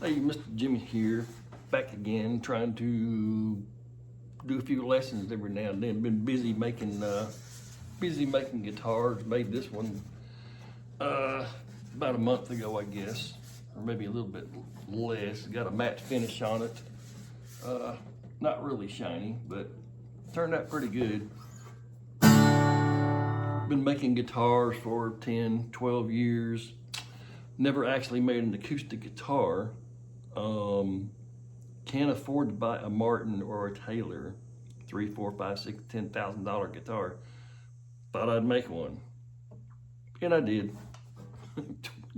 Hey, Mr. Jimmy here, back again, trying to do a few lessons every now and then. Been busy making guitars. Made this one about a month ago, I guess, or maybe a little bit less. Got a matte finish on it. Not really shiny, but turned out pretty good. Been making guitars for 10, 12 years. Never actually made an acoustic guitar. Can't afford to buy a Martin or a Taylor, $3, $4, $5, $6, $10,000 guitar. Thought I'd make one, and I did.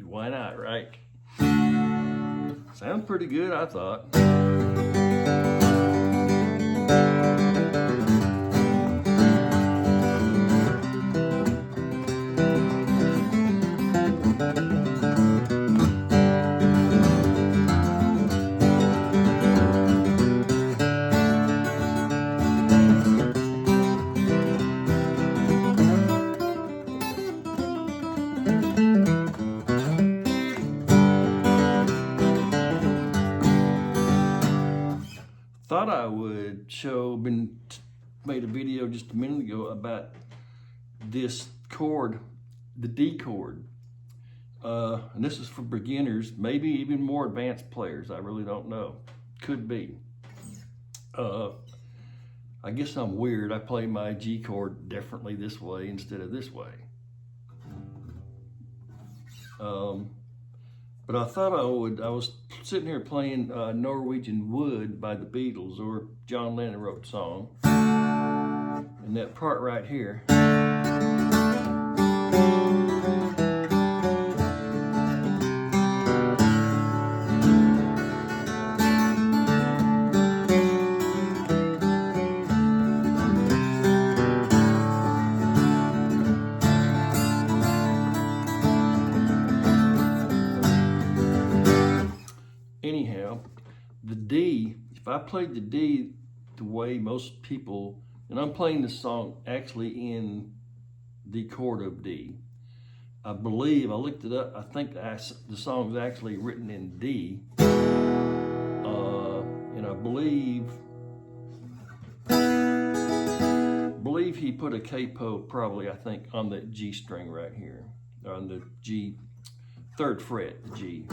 Why not, right? Sounds pretty good, I thought. Thought I would made a video just a minute ago about this chord, the D chord. And this is for beginners, maybe even more advanced players. I really don't know. Could be. I guess I'm weird. I play my G chord differently this way instead of this way. But I thought I was sitting here playing Norwegian Wood by the Beatles, or John Lennon wrote the song. And that part right here. Anyhow, the D, if I played the D the way most people, and I'm playing this song actually in the chord of D. I believe, I looked it up, I think the song's actually written in D. And I believe he put a capo probably, I think, on the G string right here, on the G, 3rd fret, the G.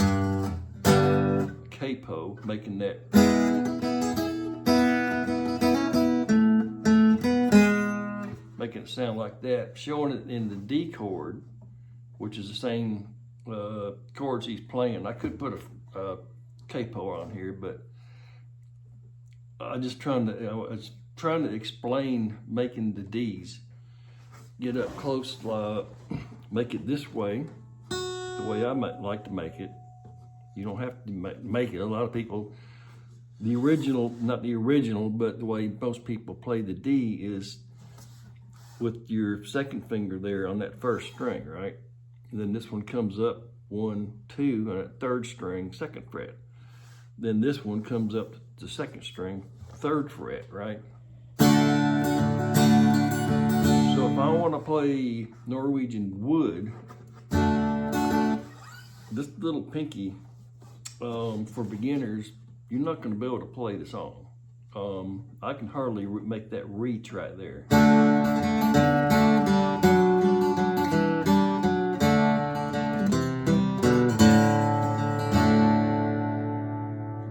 Capo, making that making it sound like that, showing it in the D chord, which is the same chords he's playing. I could put a capo on here, but I was trying to explain making the D's. Get up close, make it this way, the way I might like to make it. You don't have to make it. A lot of people, the original, not the original, but the way most people play the D is with your 2nd finger there on that 1st string, right? And then this one comes up 1, 2 on that 3rd string, 2nd fret. Then this one comes up to 2nd string, 3rd fret, right? So if I want to play Norwegian Wood, this little pinky, for beginners, you're not going to be able to play the song. I can hardly make that reach right there.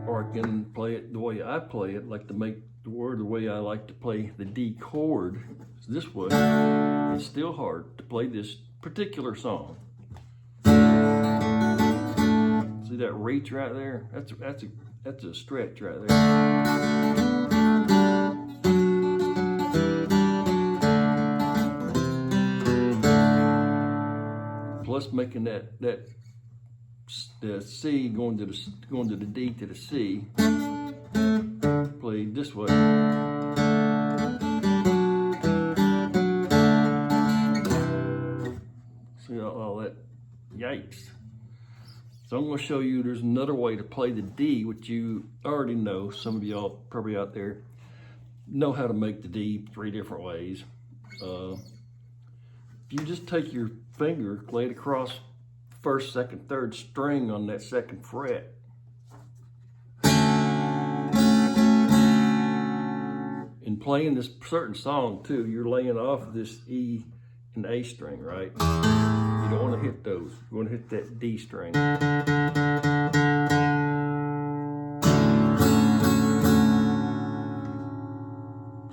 Or I can play it the way I play it, like to make the word the way I like to play the D chord. This way, it's still hard to play this particular song. See that reach right there? That's a stretch right there. Plus making that C going to the D to the C, played this way. See all that? Yikes. So I'm going to show you there's another way to play the D, which you already know. Some of y'all probably out there know how to make the D 3 different ways. If you just take your finger, lay it across first, second, third string on that second fret, in playing this certain song too, you're laying off this E and A string, right? You don't want to hit those. You want to hit that D string.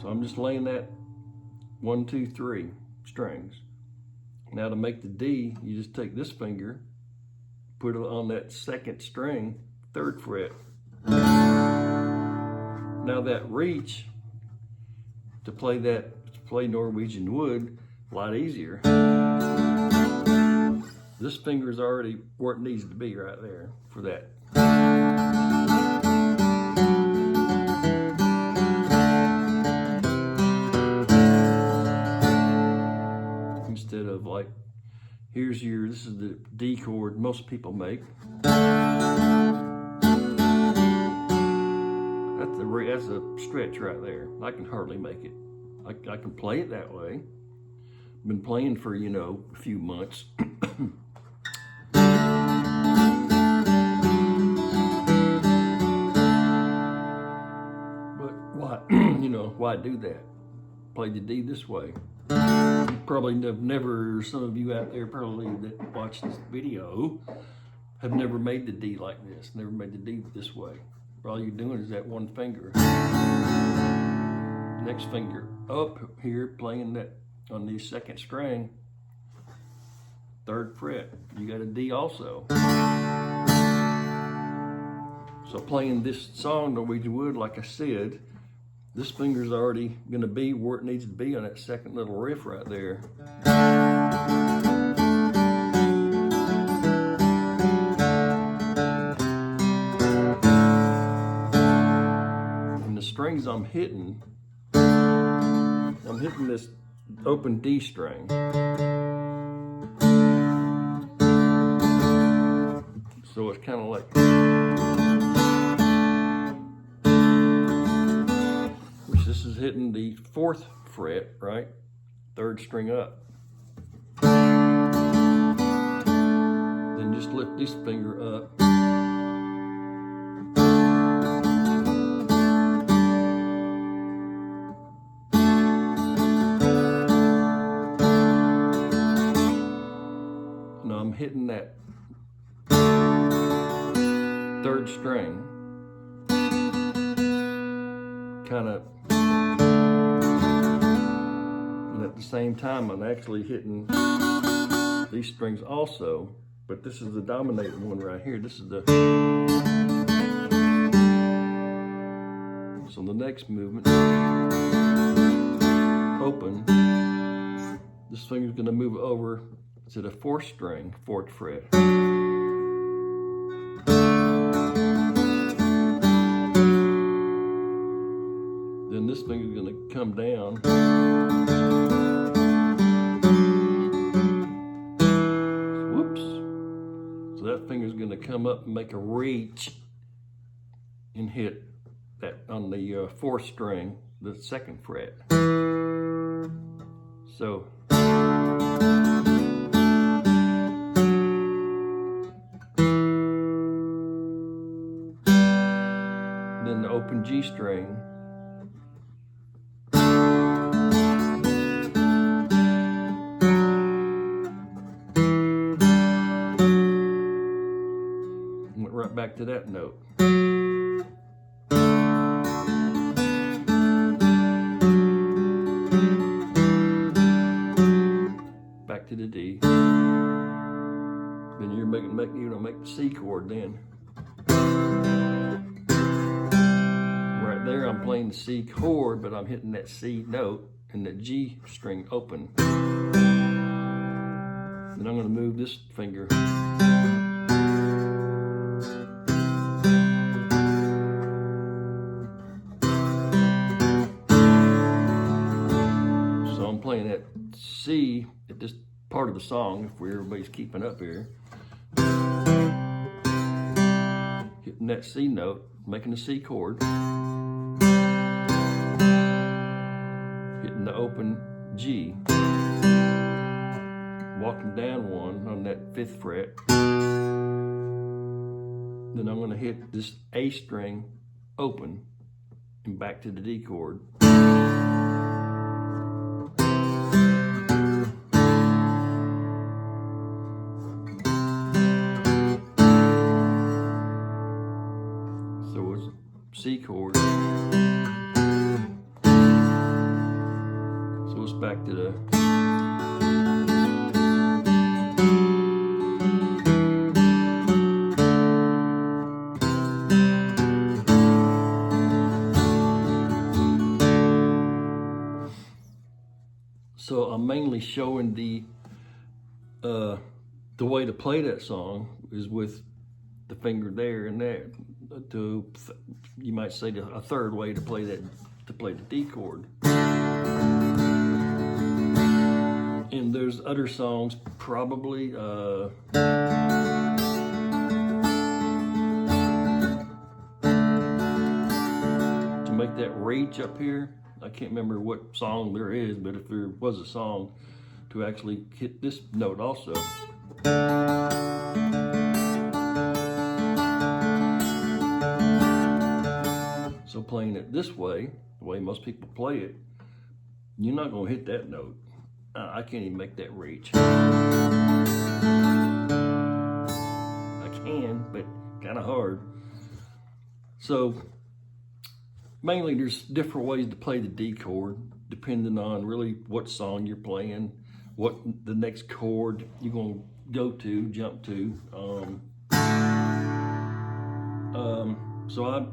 So I'm just laying that 1, 2, 3 strings. Now to make the D, you just take this finger, put it on that second string, 3rd fret. Now that reach, to play Norwegian Wood, a lot easier. This finger's already where it needs to be right there for that. Instead of like, this is the D chord most people make. That's a stretch right there. I can hardly make it. I can play it that way. Been playing for, a few months. But why, why do that? Play the D this way. Probably some of you out there probably that watch this video have never made the D like this, never made the D this way. All you're doing is that one finger. Next finger up here, playing that on the 2nd string, 3rd fret. You got a D also. So playing this song, Norwegian Wood, like I said, this finger's already gonna be where it needs to be on that second little riff right there. Strings I'm hitting this open D string. So it's kind of like, which this is hitting the 4th fret, right? 3rd string up. Then just lift this finger up. I'm hitting that 3rd string, kind of, and at the same time I'm actually hitting these strings also, but this is the dominating one right here. This is the, so the next movement, open, this finger's gonna move over to the 4th string, 4th fret. Then this finger's gonna come down. Whoops. So that finger's gonna come up and make a reach and hit that on the 4th string, the 2nd fret. So, then the open G string, went right back to that note. Back to the D. Then you're make the C chord then. Right there I'm playing the C chord, but I'm hitting that C note and the G string open. Then I'm gonna move this finger. So I'm playing that C at this part of the song, if everybody's keeping up here. Hitting that C note, making the C chord. Hitting the open G. Walking down one on that 5th fret. Then I'm gonna hit this A string open and back to the D chord. So it's C chord. So it's back to the So I'm mainly showing the way to play that song is with the finger there and there. You might say a third way to play that, to play the D chord. And there's other songs probably to make that reach up here. I can't remember what song there is, but if there was a song to actually hit this note also. So playing it this way, the way most people play it, you're not gonna hit that note. I can't even make that reach. I can, but kind of hard. So mainly there's different ways to play the D chord, depending on really what song you're playing, what the next chord you're gonna go to, jump to. So I,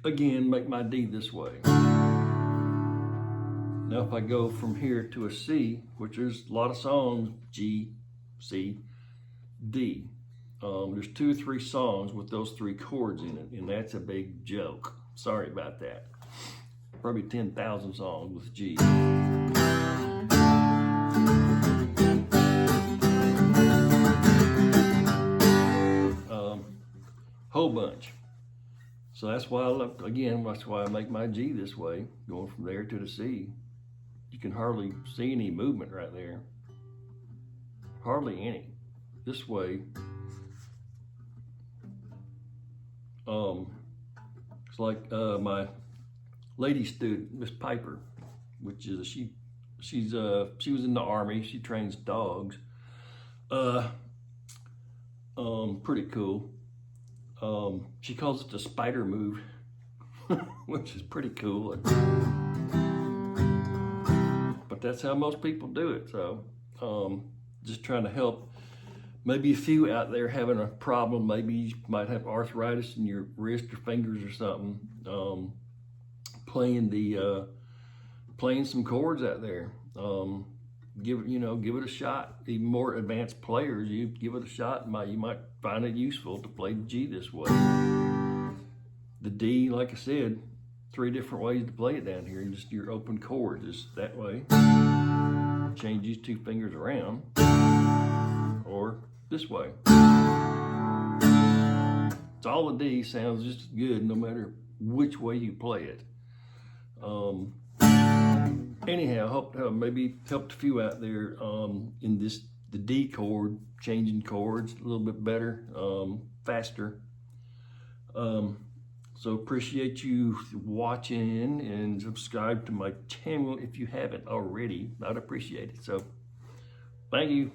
again, make my D this way. Now if I go from here to a C, which there's a lot of songs, G, C, D. There's 2 or 3 songs with those 3 chords in it, and that's a big joke. Sorry about that. Probably 10,000 songs with G. Whole bunch. So that's why that's why I make my G this way, going from there to the C. You can hardly see any movement right there. Hardly any. This way, it's like my lady student, Miss Piper, which is she was in the Army. She trains dogs. Pretty cool. She calls it the spider move, which is pretty cool. But that's how most people do it. So just trying to help maybe a few out there having a problem. Maybe you might have arthritis in your wrist or fingers or something. Playing some chords out there. Give it a shot. Even more advanced players, you give it a shot. You might find it useful to play the G this way. The D, like I said, 3 different ways to play it down here. Just your open chord is that way. Change these 2 fingers around, or this way. It's all the D sounds just as good no matter which way you play it. Anyhow, hope maybe helped a few out there in the D chord, changing chords a little bit better, faster. So appreciate you watching, and subscribe to my channel if you haven't already. I'd appreciate it. So thank you.